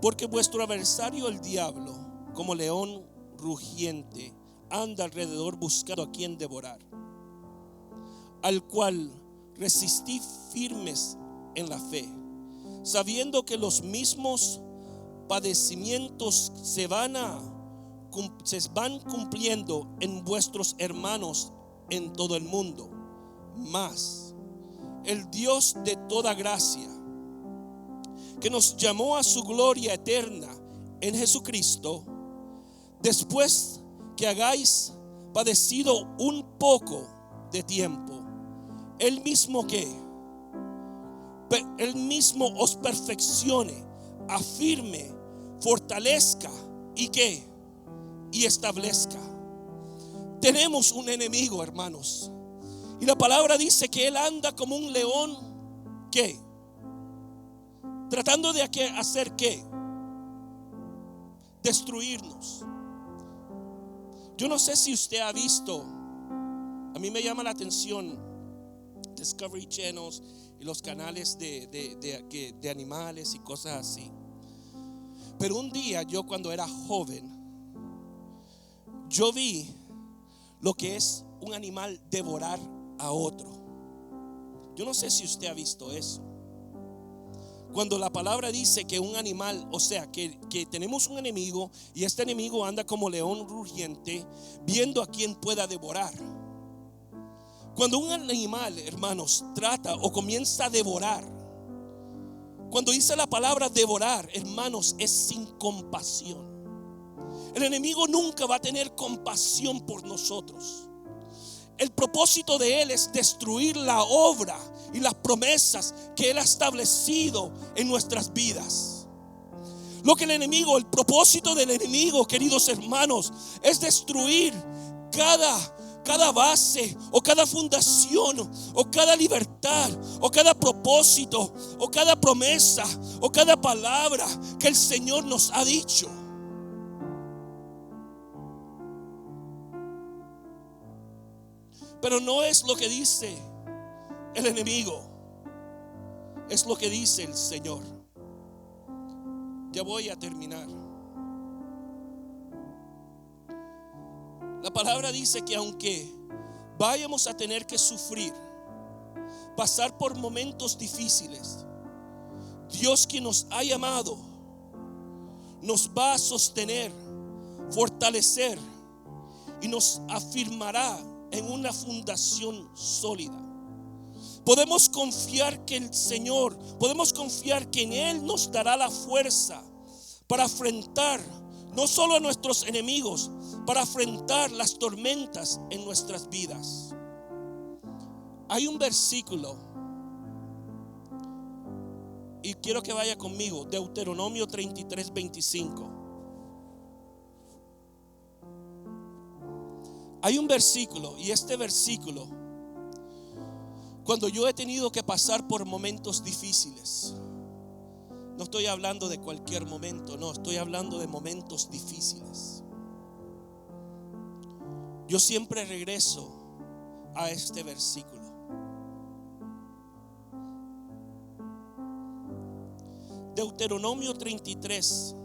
porque vuestro adversario el diablo, como león rugiente, anda alrededor buscando a quien devorar, al cual resistid firmes en la fe, sabiendo que los mismos padecimientos se van cumpliendo en vuestros hermanos en todo el mundo. Mas el Dios de toda gracia, que nos llamó a su gloria eterna en Jesucristo, después que hagáis padecido un poco de tiempo, Él mismo os perfeccione, afirme, fortalezca y establezca. Tenemos un enemigo, hermanos, y la palabra dice que él anda como un león, tratando de hacer destruirnos. Yo no sé si usted ha visto, a mí me llama la atención Discovery Channels y los canales de animales y cosas así. Pero un día, yo cuando era joven, yo vi lo que es un animal devorar a otro. Yo no sé si usted ha visto eso. Cuando la palabra dice que un animal, o sea, que tenemos un enemigo, y este enemigo anda como león rugiente, viendo a quien pueda devorar. Cuando un animal, hermanos, trata o comienza a devorar, cuando dice la palabra devorar, hermanos, es sin compasión. El enemigo nunca va a tener compasión por nosotros. El propósito de él es destruir la obra y las promesas que él ha establecido en nuestras vidas. El propósito del enemigo, queridos hermanos, es destruir cada base o cada fundación o cada libertad o cada propósito o cada promesa o cada palabra que el Señor nos ha dicho. Pero no es lo que dice el enemigo, es lo que dice el Señor. Ya voy a terminar. La palabra dice que aunque vayamos a tener que sufrir, pasar por momentos difíciles, Dios, quien nos ha llamado, nos va a sostener, fortalecer y nos afirmará en una fundación sólida. Podemos confiar que el Señor, podemos confiar que en Él nos dará la fuerza para enfrentar no solo a nuestros enemigos, para enfrentar las tormentas en nuestras vidas. Hay un versículo, y quiero que vaya conmigo, Deuteronomio 33:25. Hay un versículo, y este versículo, cuando yo he tenido que pasar por momentos difíciles, no estoy hablando de cualquier momento, no, estoy hablando de momentos difíciles, yo siempre regreso a este versículo. Deuteronomio 33,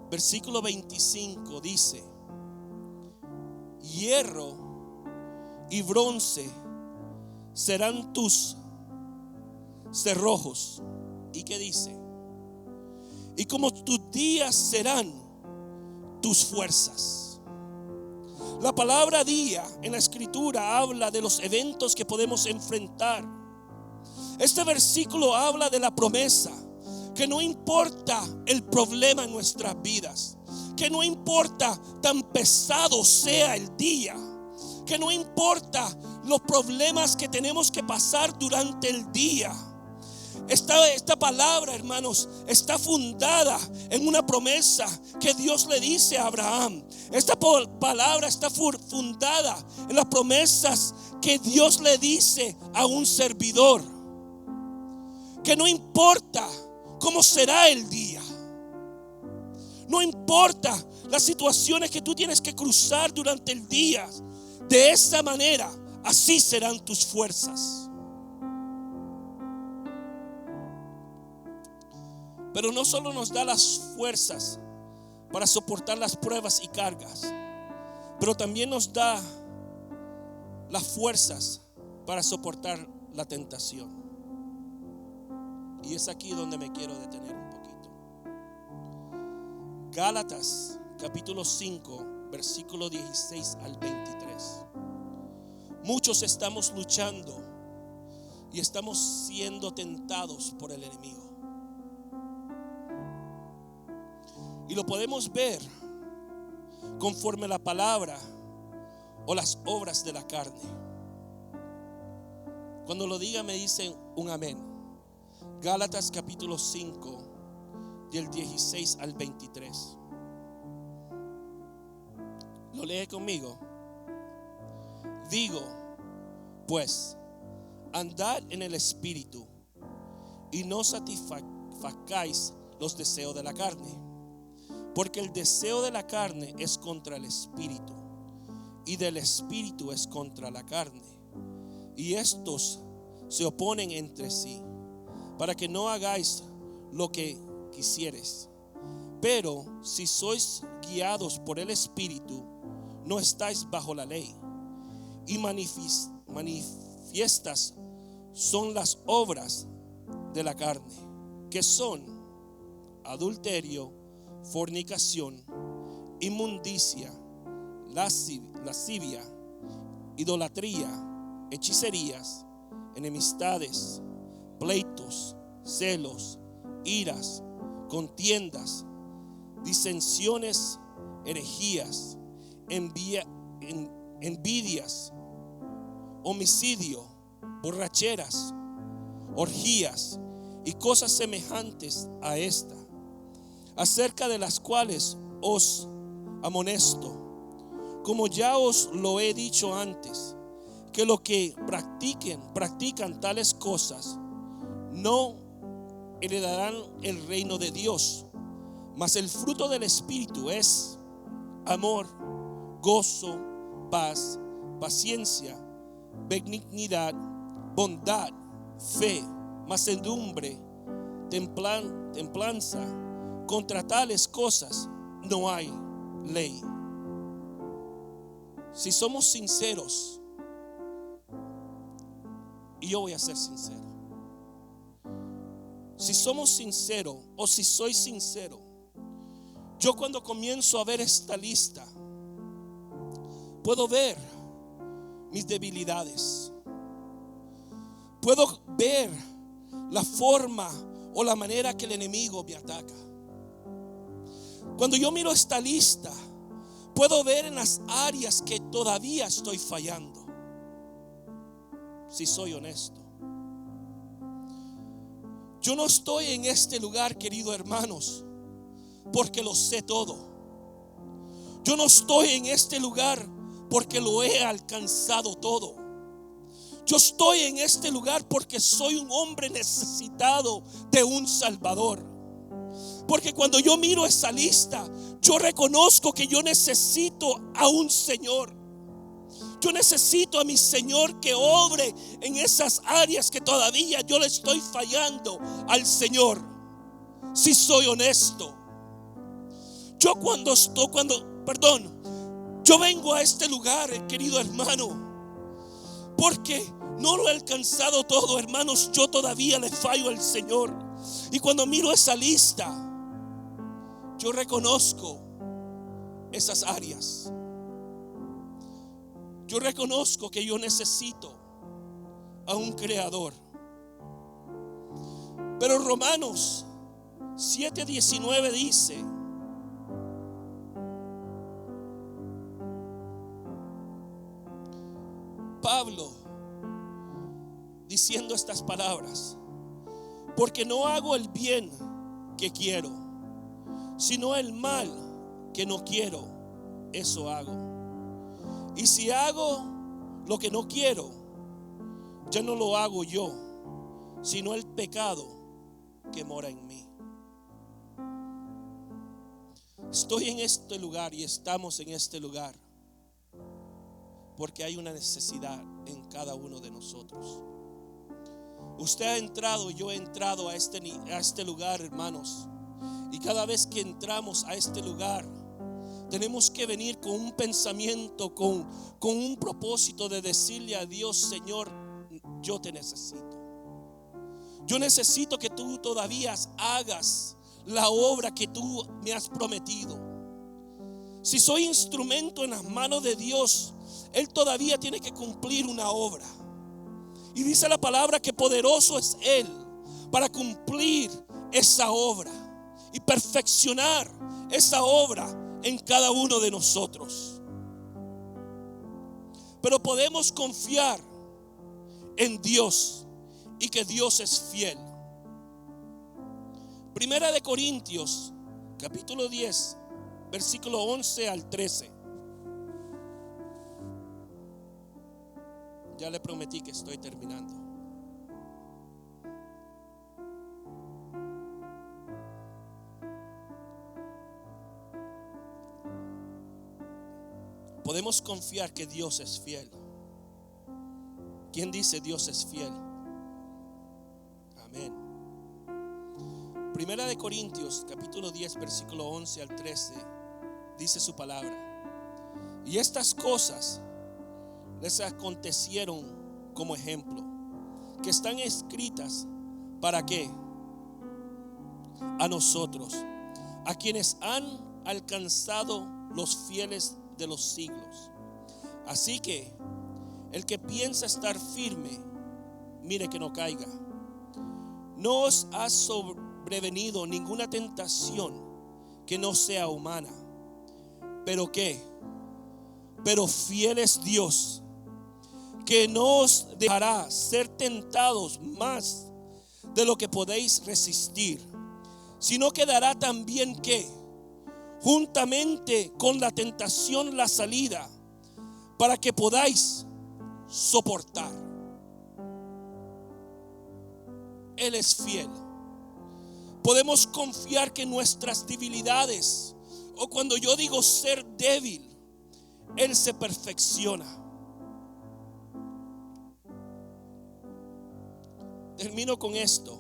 versículo 25 dice: hierro y bronce serán tus cerrojos. ¿Y qué dice? Y como tus días serán tus fuerzas. La palabra día en la escritura habla de los eventos que podemos enfrentar. Este versículo habla de la promesa, que no importa el problema en nuestras vidas, que no importa tan pesado sea el día, que no importa los problemas que tenemos que pasar durante el día. Esta palabra, hermanos, está fundada en una promesa que Dios le dice a Abraham. Esta palabra está fundada en las promesas que Dios le dice a un servidor, que no importa cómo será el día, no importa las situaciones que tú tienes que cruzar durante el día, de esa manera así serán tus fuerzas. Pero no solo nos da las fuerzas para soportar las pruebas y cargas, pero también nos da las fuerzas para soportar la tentación. Y es aquí donde me quiero detener un poquito. Gálatas capítulo 5, versículo 16 al 23. Muchos estamos luchando y estamos siendo tentados por el enemigo. Y lo podemos ver conforme la palabra o las obras de la carne. Cuando lo diga me dicen un amén. Gálatas capítulo 5, del 16 al 23. ¿Lo lee conmigo? Digo, pues, andad en el Espíritu y no satisfacáis los deseos de la carne. Porque el deseo de la carne es contra el Espíritu, y del Espíritu es contra la carne. Y estos se oponen entre sí, para que no hagáis lo que quisieres. Pero si sois guiados por el Espíritu, no estáis bajo la ley. Y manifiestas son las obras de la carne, que son adulterio, fornicación, inmundicia, lascivia, idolatría, hechicerías, enemistades, pleitos, celos, iras, contiendas, disensiones, herejías, envidias, homicidio, borracheras, orgías y cosas semejantes a esta, acerca de las cuales os amonesto, como ya os lo he dicho antes, que los que practican tales cosas no heredarán el reino de Dios. Mas el fruto del Espíritu es amor, gozo, paz, paciencia, benignidad, bondad, fe, mansedumbre, templanza. Contra tales cosas no hay ley. Si somos sinceros Y yo voy a ser sincero. Si somos sinceros, o si soy sincero, yo cuando comienzo a ver esta lista, puedo ver mis debilidades. Puedo ver la forma o la manera que el enemigo me ataca. Cuando yo miro esta lista, puedo ver en las áreas que todavía estoy fallando. Si soy honesto, yo no estoy en este lugar, queridos hermanos, porque lo sé todo. Yo no estoy en este lugar porque lo he alcanzado todo. Yo estoy en este lugar porque soy un hombre necesitado de un Salvador. Porque cuando yo miro esa lista, yo reconozco que yo necesito a un Señor. Yo necesito a mi Señor que obre en esas áreas que todavía yo le estoy fallando al Señor. Si soy honesto, yo yo vengo a este lugar, querido hermano, porque no lo he alcanzado todo, hermanos. Yo todavía le fallo al Señor. Y cuando miro esa lista, yo reconozco esas áreas. Yo reconozco que yo necesito a un creador. Pero Romanos 7:19 dice: Pablo diciendo estas palabras: porque no hago el bien que quiero, sino el mal que no quiero, eso hago. Y si hago lo que no quiero, ya no lo hago yo, sino el pecado que mora en mí. Estoy en este lugar y estamos en este lugar porque hay una necesidad en cada uno de nosotros. Usted ha entrado, yo he entrado a este lugar, hermanos. Y cada vez que entramos a este lugar, tenemos que venir con un pensamiento, con un propósito de decirle a Dios: Señor, yo te necesito. Yo necesito que tú todavía hagas la obra que tú me has prometido. Si soy instrumento en las manos de Dios, Él todavía tiene que cumplir una obra. Y dice la palabra que poderoso es Él para cumplir esa obra y perfeccionar esa obra en cada uno de nosotros. Pero podemos confiar en Dios y que Dios es fiel. Primera de Corintios capítulo 10 versículo 11 al 13. Ya le prometí que estoy terminando. Podemos confiar que Dios es fiel. ¿Quién dice Dios es fiel? Amén. Primera de Corintios capítulo 10 versículo 11 al 13 dice su palabra: y estas cosas les acontecieron como ejemplo, que están escritas ¿para qué? A nosotros, a quienes han alcanzado los fieles de los siglos. Así que el que piensa estar firme, mire que no caiga. No os ha sobrevenido ninguna tentación que no sea humana. ¿Pero qué? Pero fiel es Dios, que no os dejará ser tentados más de lo que podéis resistir, sino que dará también que juntamente con la tentación la salida, para que podáis soportar. Él es fiel. Podemos confiar que nuestras debilidades, o cuando yo digo ser débil, Él se perfecciona. Termino con esto.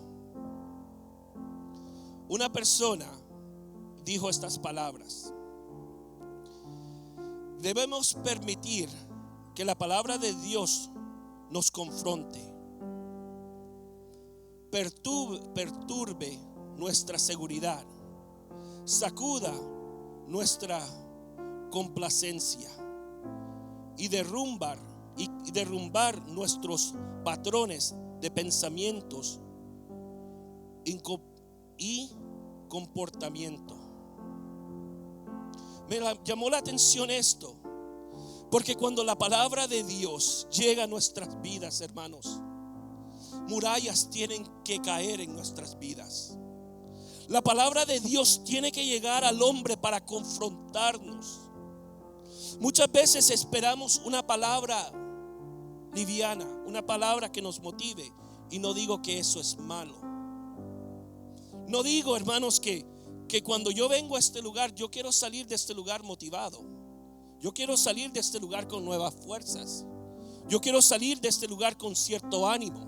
Una persona dijo estas palabras: debemos permitir que la palabra de Dios nos confronte, perturbe nuestra seguridad, sacuda nuestra complacencia y derrumbar nuestros patrones de pensamientos y comportamiento. Me llamó la atención esto, porque cuando la palabra de Dios llega a nuestras vidas, hermanos, murallas tienen que caer en nuestras vidas. La palabra de Dios tiene que llegar al hombre para confrontarnos. Muchas veces esperamos una palabra liviana, una palabra que nos motive, y no digo que eso es malo. No digo, hermanos, que cuando yo vengo a este lugar, yo quiero salir de este lugar motivado. Yo quiero salir de este lugar con nuevas fuerzas. Yo quiero salir de este lugar con cierto ánimo.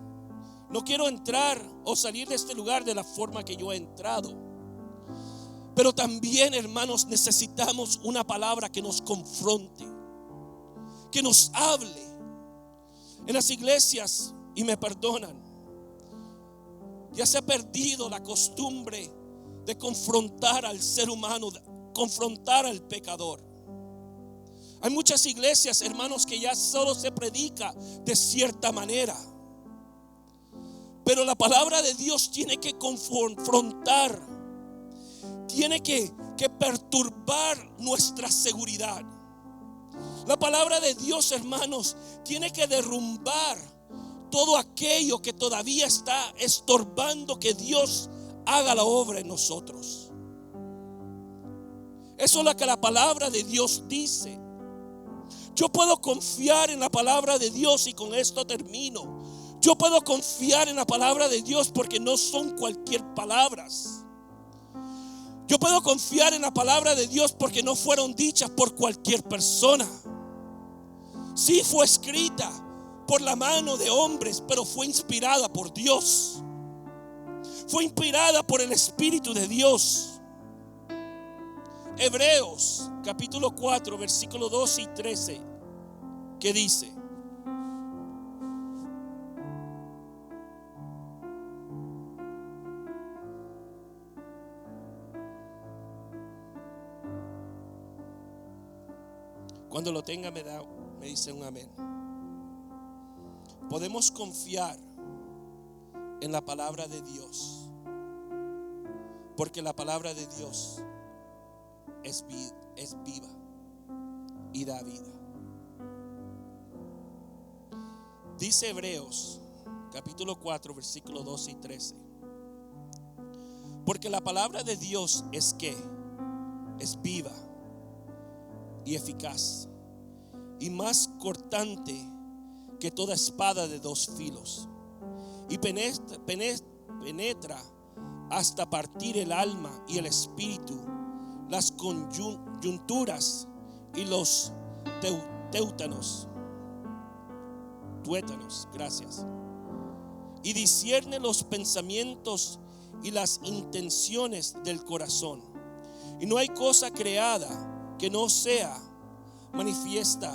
No quiero entrar o salir de este lugar de la forma que yo he entrado. Pero también, hermanos, necesitamos una palabra que nos confronte, que nos hable. En las iglesias, y me perdonan, ya se ha perdido la costumbre de confrontar al ser humano, de confrontar al pecador. Hay muchas iglesias, hermanos, que ya solo se predica de cierta manera. Pero la palabra de Dios tiene que confrontar, tiene que perturbar nuestra seguridad. La palabra de Dios, hermanos, tiene que derrumbar todo aquello que todavía está estorbando que Dios haga la obra en nosotros. Eso es lo que la palabra de Dios dice. Yo puedo confiar en la palabra de Dios, y con esto termino. Yo puedo confiar en la palabra de Dios porque no son cualquier palabras. Yo puedo confiar en la palabra de Dios porque no fueron dichas por cualquier persona. Sí, fue escrita por la mano de hombres, pero fue inspirada por Dios. Fue inspirada por el Espíritu de Dios. Hebreos capítulo 4 versículos 12 y 13, que dice: cuando lo tenga me dice un amén. Podemos confiar en la palabra de Dios, porque la palabra de Dios es viva y da vida. Dice Hebreos capítulo 4 versículos 12 y 13: porque la palabra de Dios es viva y eficaz, y más cortante que toda espada de dos filos, y penetra hasta partir el alma y el espíritu, las coyunturas y los tuétanos, gracias, y discierne los pensamientos y las intenciones del corazón. Y no hay cosa creada que no sea manifiesta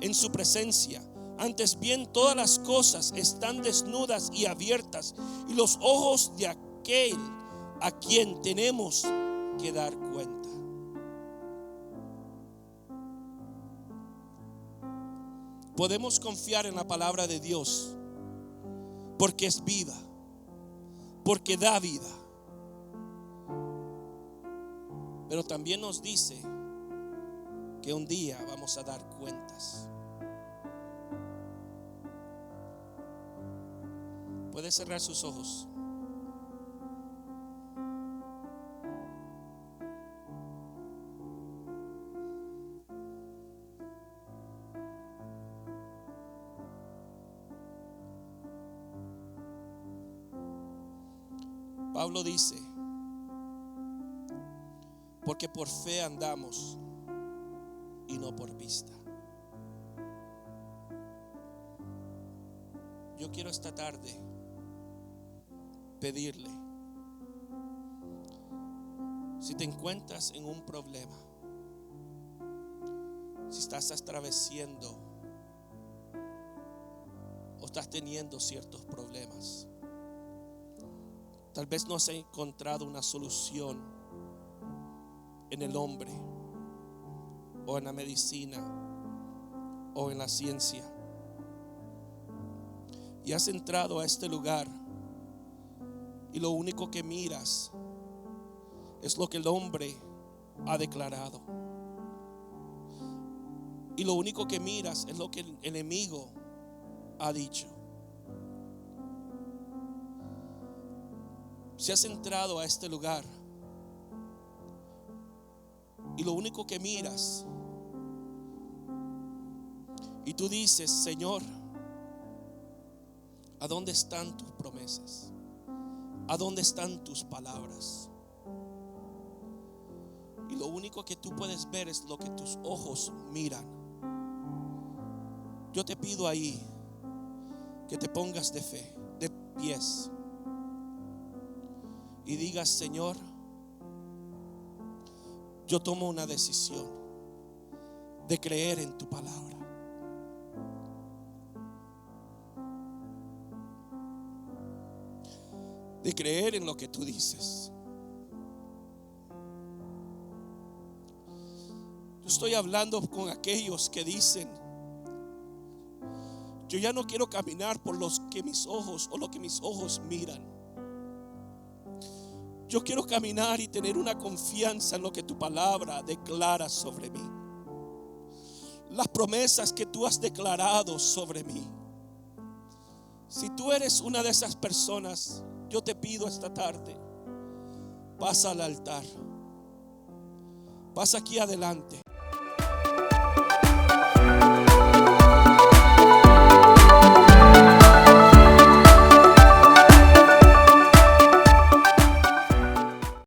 en su presencia. Antes bien, todas las cosas están desnudas y abiertas, y los ojos de aquel a quien tenemos que dar cuenta. Podemos confiar en la palabra de Dios porque es viva, porque da vida. Pero también nos dice que un día vamos a dar cuentas. Puede cerrar sus ojos. Pablo dice: porque por fe andamos y no por vista. Yo quiero esta tarde pedirle, si te encuentras en un problema, si estás atravesando o estás teniendo ciertos problemas, Tal vez no has encontrado una solución en el hombre, o en la medicina, o en la ciencia, y has entrado a este lugar y lo único que miras es lo que el hombre ha declarado, y lo único que miras es lo que el enemigo ha dicho. Si has entrado a este lugar y lo único que miras, y tú dices: Señor, ¿a dónde están tus promesas? ¿A dónde están tus palabras? Y lo único que tú puedes ver es lo que tus ojos miran. Yo te pido ahí que te pongas de fe, de pies, y digas: Señor, yo tomo una decisión de creer en tu palabra. De creer en lo que tú dices. Yo estoy hablando con aquellos que dicen: yo ya no quiero caminar por los que mis ojos o lo que mis ojos miran. Yo quiero caminar y tener una confianza en lo que tu palabra declara sobre mí. Las promesas que tú has declarado sobre mí. Si tú eres una de esas personas, yo te pido esta tarde, pasa al altar, pasa aquí adelante.